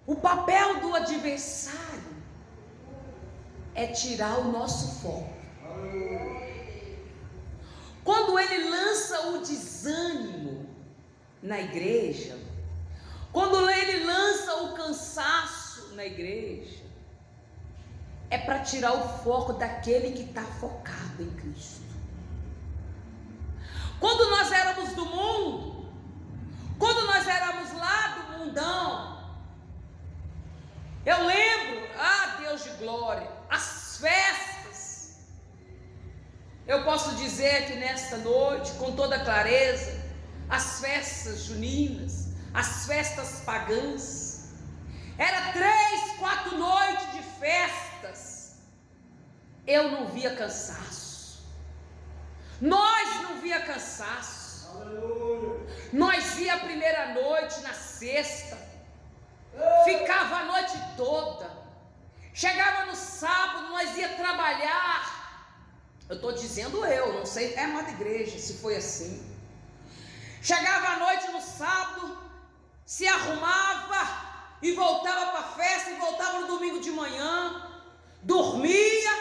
O papel do adversário é tirar o nosso foco. Quando ele lança o desânimo na igreja, quando ele lança o cansaço na igreja, é para tirar o foco daquele que está focado em Cristo. Quando nós éramos do mundo, quando nós éramos lá do mundão, eu lembro, Deus de glória, as festas. Eu posso dizer que nesta noite, com toda clareza, as festas juninas, as festas pagãs, era 3, 4 noites de festas. Eu não via cansaço. Nós não via cansaço. Aleluia. Nós ia a primeira noite na sexta, ficava a noite toda. Chegava no sábado, nós ia trabalhar. Eu estou dizendo não sei, é amada igreja, se foi assim. Chegava à noite no sábado, se arrumava e voltava para a festa, e voltava no domingo de manhã, dormia,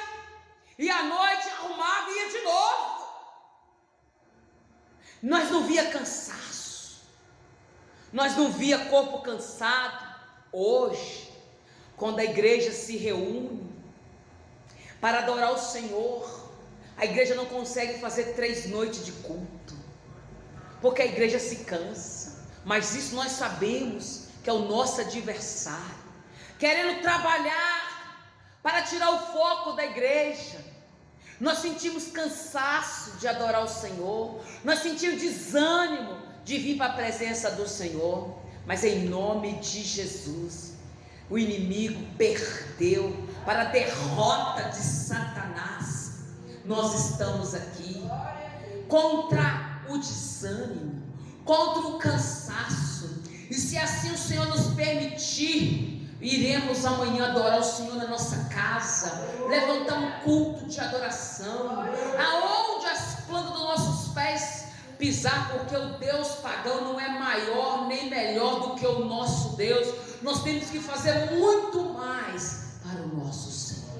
e à noite arrumava e ia de novo. Nós não via cansaço, nós não via corpo cansado. Hoje, quando a igreja se reúne para adorar o Senhor, a igreja não consegue fazer 3 noites de culto, porque a igreja se cansa. Mas isso nós sabemos que é o nosso adversário, querendo trabalhar para tirar o foco da igreja. Nós sentimos cansaço de adorar o Senhor, nós sentimos desânimo de vir para a presença do Senhor. Mas em nome de Jesus, o inimigo perdeu. Para a derrota de Satanás, nós estamos aqui contra o desânimo, contra o cansaço. E se assim o Senhor nos permitir, iremos amanhã adorar o Senhor na nossa casa, levantar um culto de adoração, aonde as plantas dos nossos pés pisar, porque o Deus pagão não é maior nem melhor do que o nosso Deus. Nós temos que fazer muito mais para o nosso Senhor.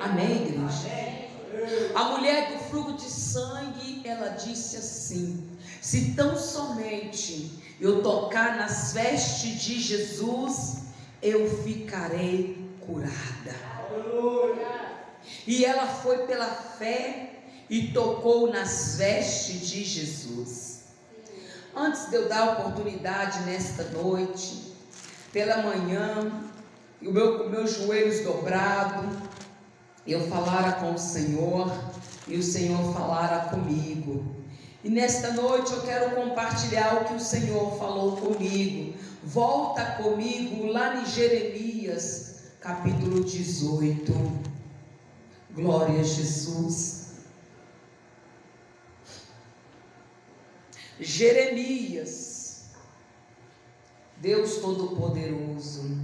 Amém, igreja? A mulher do fluxo de sangue, ela disse assim: se tão somente eu tocar nas vestes de Jesus, eu ficarei curada. E ela foi pela fé e tocou nas vestes de Jesus. Antes de eu dar a oportunidade nesta noite, pela manhã, o meus joelhos dobrados, eu falara com o Senhor e o Senhor falara comigo. E nesta noite eu quero compartilhar o que o Senhor falou comigo. Volta comigo lá em Jeremias, capítulo 18. Glória a Jesus. Jeremias, Deus Todo-Poderoso,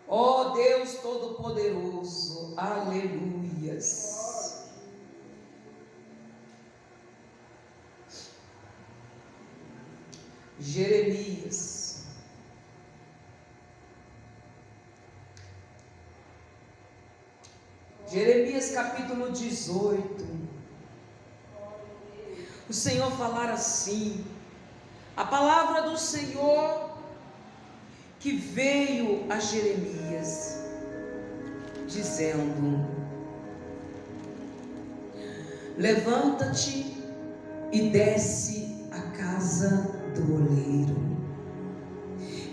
ó Deus Todo-Poderoso, aleluias. Jeremias, capítulo 18. O Senhor falar assim, a palavra do Senhor que veio a Jeremias, dizendo: levanta-te e desce à casa do oleiro,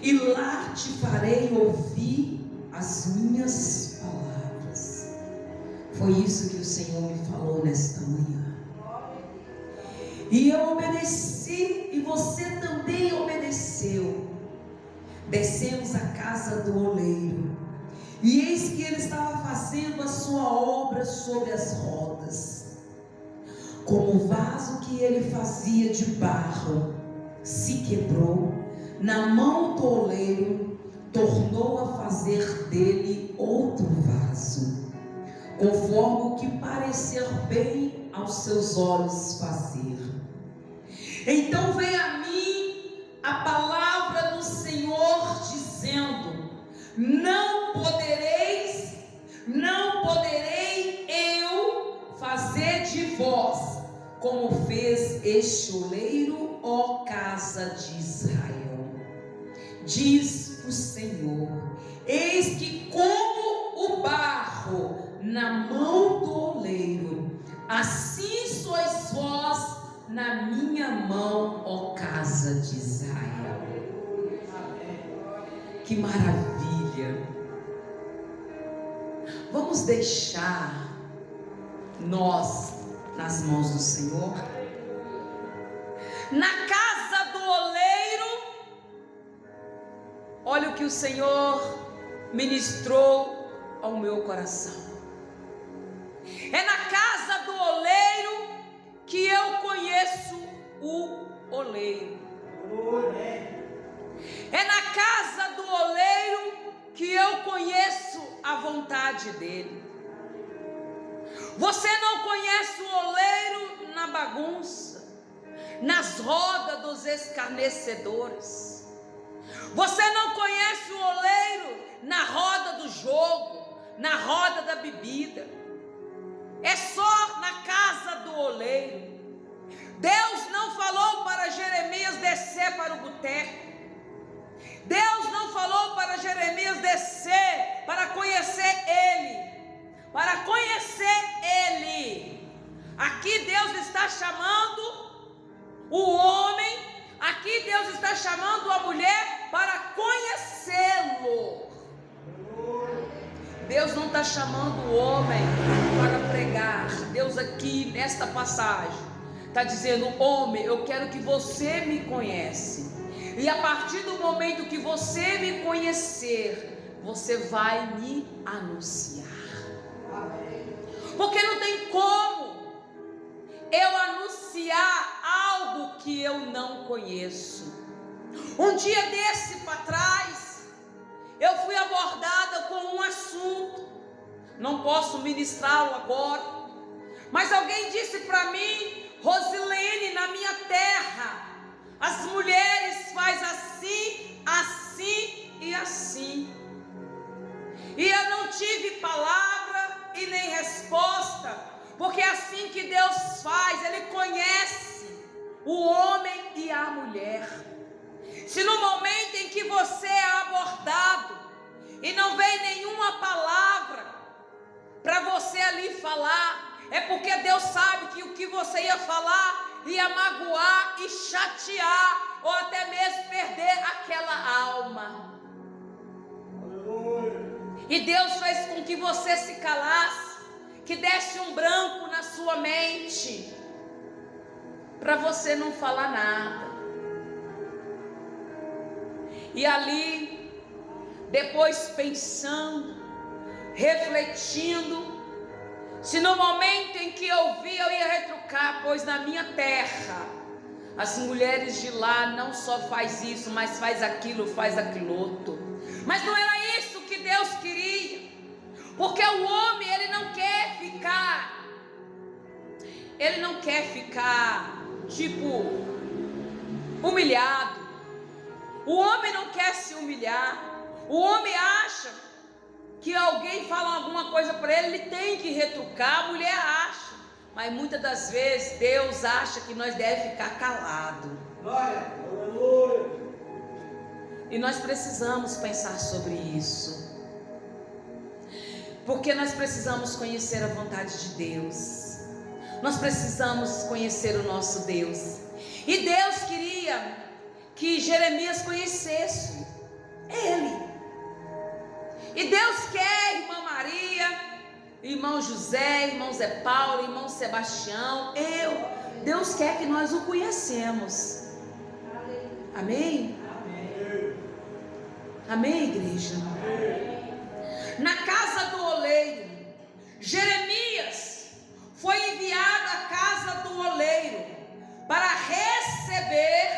e lá te farei ouvir as minhas palavras. Foi isso que o Senhor me falou nesta manhã. E eu obedeci, e você também obedeceu. Descemos à casa do oleiro, e eis que ele estava fazendo a sua obra sobre as rodas. Como o vaso que ele fazia de barro se quebrou, na mão do oleiro tornou a fazer dele outro vaso, conforme o que parecer bem aos seus olhos fazer. Então veio a mim a palavra como fez este oleiro, ó casa de Israel. Diz o Senhor: eis que como o barro na mão do oleiro, assim sois vós na minha mão, ó casa de Israel. Que maravilha! Vamos deixar nós nas mãos do Senhor. Na casa do oleiro, olha o que o Senhor ministrou ao meu coração. É na casa do oleiro que eu conheço o oleiro. É na casa do oleiro que eu conheço a vontade dele. Você não conhece o oleiro na bagunça, nas rodas dos escarnecedores. Você não conhece o oleiro na roda do jogo, na roda da bebida. É só na casa do oleiro. Deus não falou para Jeremias descer para o boteco. Deus não falou para Jeremias descer para conhecer ele. Para conhecer ele. Aqui Deus está chamando o homem, aqui Deus está chamando a mulher para conhecê-lo. Deus não está chamando o homem para pregar. Deus aqui nesta passagem está dizendo: homem, eu quero que você me conhece. E a partir do momento que você me conhecer, você vai me anunciar. Porque não tem como eu anunciar algo que eu não conheço. Um dia desse para trás, eu fui abordada com um assunto. Não posso ministrá-lo agora, mas alguém disse para mim: Rosilene, na minha terra as mulheres faz assim, assim e assim. E eu não tive palavra e nem resposta, porque é assim que Deus faz. Ele conhece o homem e a mulher. Se no momento em que você é abordado e não vem nenhuma palavra para você ali falar, é porque Deus sabe que o que você ia falar ia magoar e chatear, ou até mesmo perder aquela alma. E Deus fez com que você se calasse, que desse um branco na sua mente, para você não falar nada. E ali, depois pensando, refletindo, se no momento em que eu vi eu ia retrucar, pois na minha terra as mulheres de lá não só faz isso, mas faz aquilo outro. Mas não era isso que Deus queria, porque o homem ele não quer ficar tipo humilhado. O homem não quer se humilhar. O homem acha que alguém fala alguma coisa para ele, ele tem que retrucar. A mulher acha, mas muitas das vezes Deus acha que nós devemos ficar calados. E nós precisamos pensar sobre isso, porque nós precisamos conhecer a vontade de Deus. Nós precisamos conhecer o nosso Deus. E Deus queria que Jeremias conhecesse Ele. E Deus quer, irmã Maria, irmão José, irmão Zé Paulo, irmão Sebastião, Deus quer que nós o conhecemos. Amém? Amém, igreja? Na casa do oleiro, Jeremias foi enviado à casa do oleiro para receber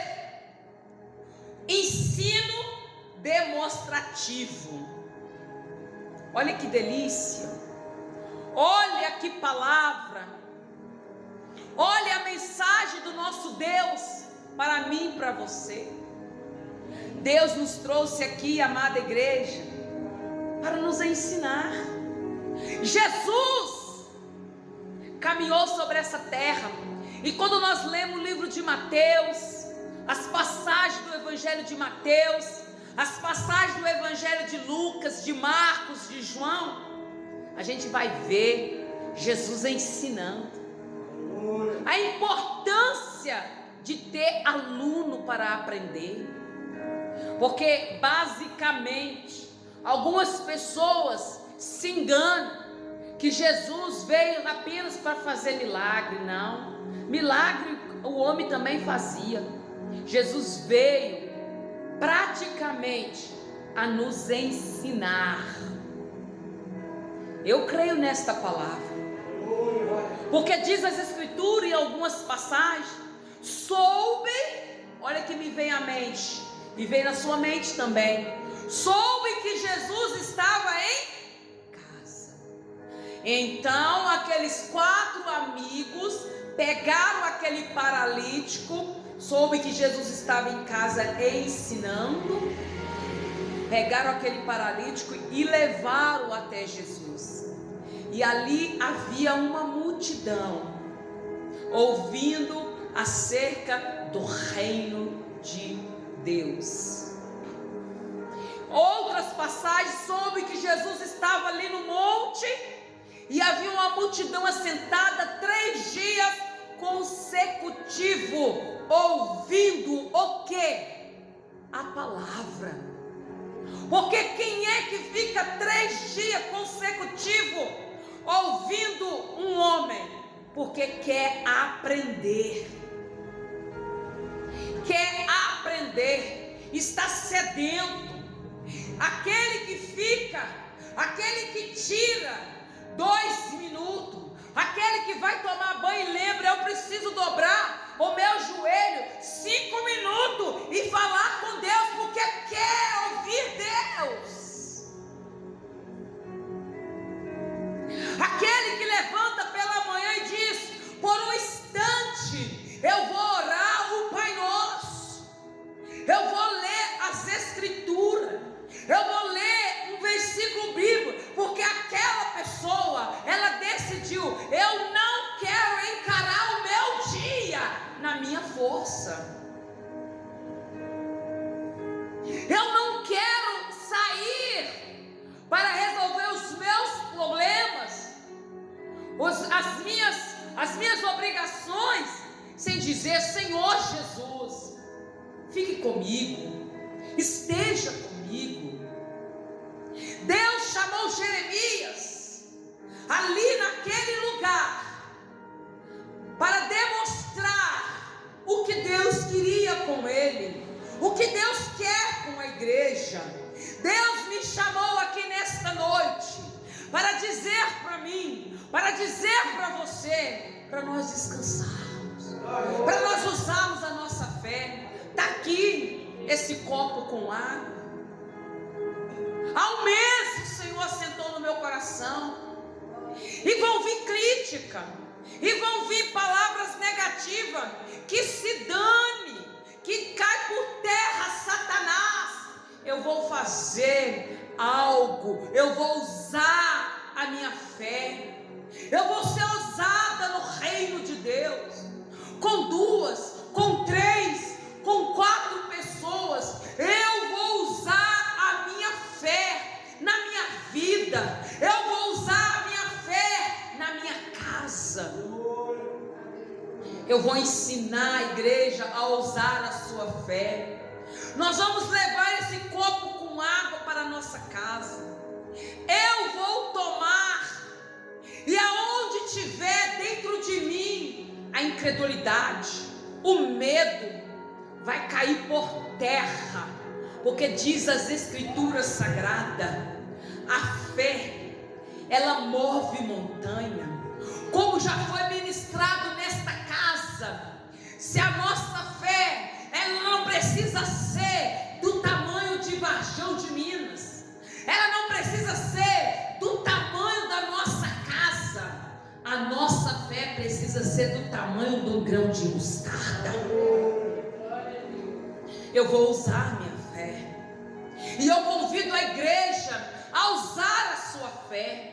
ensino demonstrativo. Olha que delícia, olha que palavra, olha a mensagem do nosso Deus para mim e para você. Deus nos trouxe aqui, amada igreja, para nos ensinar. Jesus caminhou sobre essa terra E quando nós lemos o livro de Mateus, as passagens do Evangelho de Mateus, as passagens do Evangelho de Lucas, de Marcos, de João, a gente vai ver Jesus ensinando a importância de ter aluno para aprender, porque basicamente algumas pessoas se enganam que Jesus veio apenas para fazer milagre. Não, milagre o homem também fazia. Jesus veio praticamente a nos ensinar. Eu creio nesta palavra, porque diz as Escrituras em algumas passagens: soube, olha que me vem à mente, e vem na sua mente também, soube que Jesus estava em casa. Então aqueles 4 amigos pegaram aquele paralítico, soube que Jesus estava em casa ensinando, pegaram aquele paralítico e levaram até Jesus. E ali havia uma multidão ouvindo acerca do reino de Deus. Outras passagens soube que Jesus estava ali no monte e havia uma multidão assentada 3 dias consecutivos, ouvindo o que? A palavra. Porque quem é que fica 3 dias consecutivos ouvindo um homem? Porque quer aprender. Quer aprender, está sedento. Aquele que fica, aquele que tira 2 minutos, aquele que vai tomar banho e lembra: eu preciso dobrar o meu joelho 5 minutos e falar com Deus, porque quer ouvir Deus. Aquele que levanta pela manhã e diz: por um instante eu vou orar o Pai Nosso, eu vou ler as Escrituras, eu vou ler um versículo bíblico, porque aquela pessoa, ela decidiu: eu não quero encarar o meu dia na minha força, eu não quero sair para resolver os meus problemas, as minhas obrigações, sem dizer: Senhor Jesus, fique comigo, esteja comigo. Deus chamou Jeremias ali naquele lugar para demonstrar o que Deus queria com ele, o que Deus quer com a igreja. Deus me chamou aqui nesta noite para dizer para mim, para dizer para você, para nós descansarmos, para nós usarmos a nossa fé. Está aqui esse copo com água. Há um mês o Senhor sentou no meu coração, e vão vir crítica, e vão vir palavras negativas, que se dane, que cai por terra Satanás. Eu vou fazer algo, eu vou usar a minha fé, eu vou ser usada no reino de Deus, com 2, com 3, com 4 pessoas. Eu vou usar a minha fé na minha vida, eu vou usar a minha fé na minha casa. Eu vou ensinar a igreja a usar a sua fé. Nós vamos levar esse copo com água para a nossa casa. Eu vou tomar, e aonde tiver dentro de mim a incredulidade, o medo, vai cair por terra, porque diz as Escrituras Sagradas: a fé, ela move montanha. Como já foi ministrado nesta casa, se a nossa fé, ela não precisa ser do tamanho de Varjão de Minas, ela não precisa ser do tamanho da nossa casa, a nossa fé precisa ser do tamanho de um grão de mostarda. Eu vou usar minha fé, e eu convido a igreja a usar a sua fé.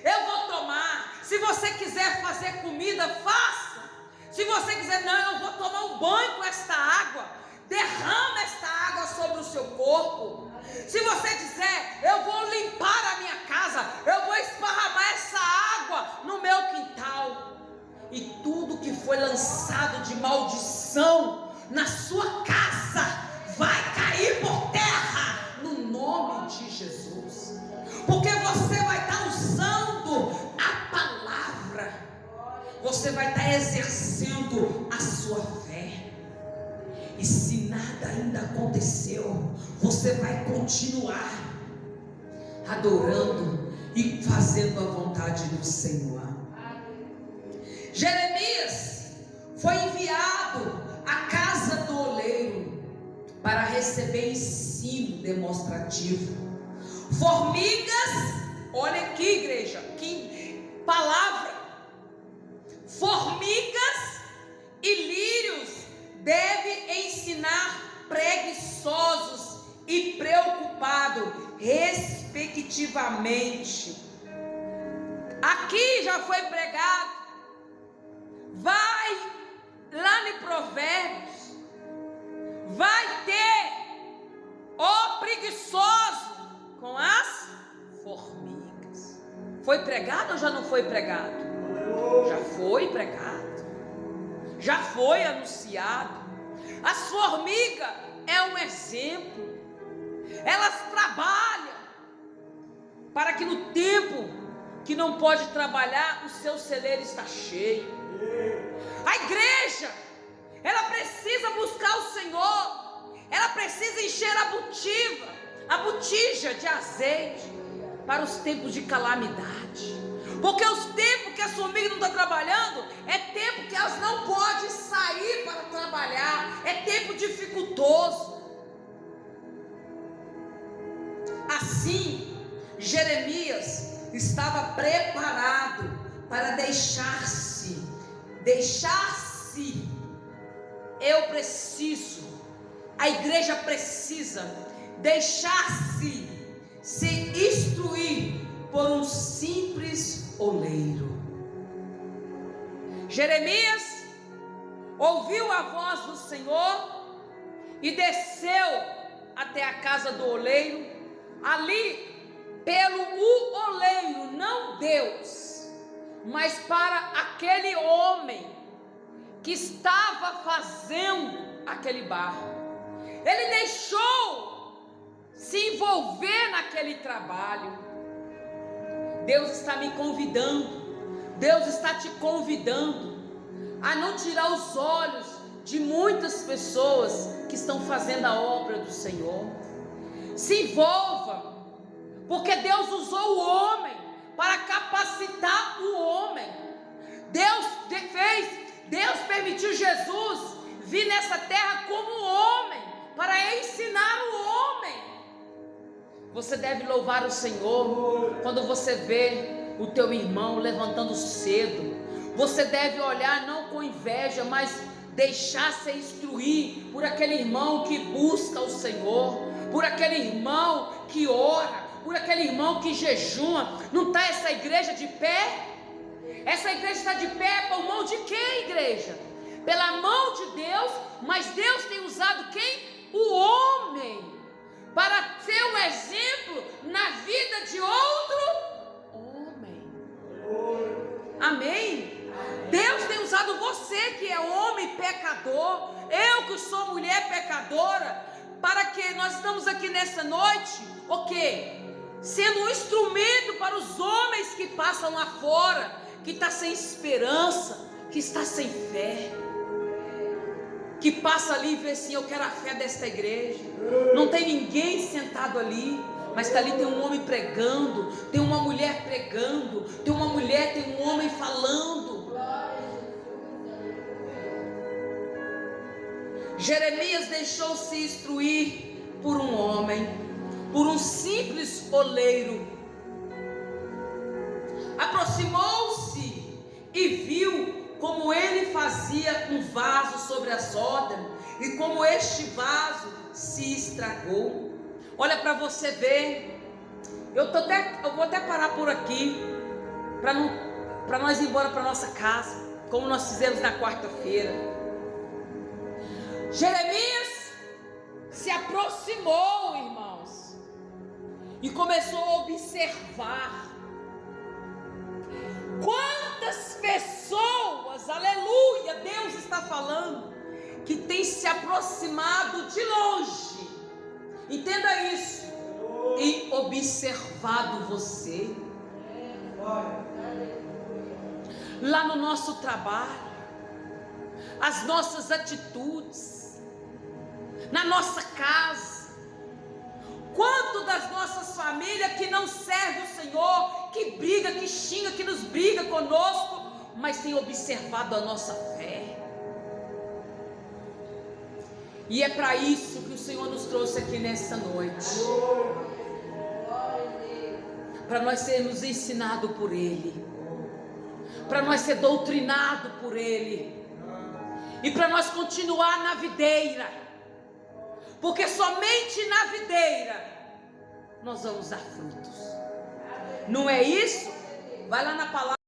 Eu vou tomar. Se você quiser fazer comida, faça. Se você quiser, não, eu vou tomar um banho com esta água, derrama esta água sobre o seu corpo. Se você dizer, eu vou limpar a minha casa, eu vou esparramar essa água no meu quintal, e tudo que foi lançado de maldição na sua casa vai cair por terra no nome de Jesus, porque você vai estar usando a palavra, você vai estar exercendo a sua fé. E se nada ainda aconteceu, você vai continuar adorando e fazendo a vontade do Senhor. Jeremias foi enviado à casa do oleiro para receber ensino demonstrativo. Formigas, olha aqui, igreja, que palavra! Formigas e lírios deve ensinar preguiçosos e preocupados, respectivamente. Aqui já foi pregado. Vai lá em Provérbios, vai ter o preguiçoso com as formigas. Foi pregado ou já não foi pregado? Já foi pregado. Já foi anunciado. As formigas é um exemplo. Elas trabalham para que no tempo que não pode trabalhar, o seu celeiro está cheio. A igreja, ela precisa buscar o Senhor. Ela precisa encher a botija de azeite para os tempos de calamidade. Porque os tempos que as formigas não estão trabalhando, é tempo que elas não podem sair para trabalhar, é tempo dificultoso. Assim, Jeremias estava preparado para deixar-se, a igreja precisa deixar-se instruir por um simples oleiro. Jeremias ouviu a voz do Senhor e desceu até a casa do oleiro, ali pelo oleiro, não Deus, mas para aquele homem que estava fazendo aquele barro. Ele deixou se envolver naquele trabalho. Deus está me convidando, Deus está te convidando a não tirar os olhos de muitas pessoas que estão fazendo a obra do Senhor. Se envolva, porque Deus usou o homem para capacitar o homem. Deus permitiu Jesus vir nessa terra como homem, para ensinar o homem. Você deve louvar o Senhor quando você vê o teu irmão levantando cedo. Você deve olhar não com inveja, mas deixar-se instruir por aquele irmão que busca o Senhor, por aquele irmão que ora, por aquele irmão que jejuma. Não está essa igreja de pé? Essa igreja está de pé por mão de quem, igreja? Pela mão de Deus, mas Deus tem usado quem? O homem, para ser um exemplo na vida de outro homem. Amém? Deus tem usado você que é homem pecador, eu que sou mulher pecadora, para que nós estamos aqui nessa noite, sendo um instrumento para os homens que passam lá fora, que está sem esperança, que está sem fé, que passa ali e vê assim: eu quero a fé desta igreja. Não tem ninguém sentado ali, mas está ali, tem um homem pregando, tem uma mulher pregando, tem uma mulher, tem um homem falando. Jeremias deixou-se instruir por um homem, por um simples oleiro. Aproximou-se e viu como ele fazia um vaso sobre a soda e como este vaso se estragou. Olha para você ver. Eu vou até parar por aqui para nós ir embora para nossa casa. como nós fizemos na quarta-feira. Jeremias se aproximou, irmãos, e começou a observar quantas pessoas, aleluia, Deus está falando, que tem se aproximado de longe, entenda isso, e observado você, lá no nosso trabalho, as nossas atitudes, na nossa casa. Quanto das nossas famílias que não serve o Senhor, que briga, que xinga, que nos briga conosco, mas tem observado a nossa fé. E é para isso que o Senhor nos trouxe aqui nessa noite, para nós sermos ensinados por Ele, para nós ser doutrinados por Ele, e para nós continuar na videira, porque somente na videira nós vamos dar frutos. Não é isso? Vai lá na palavra.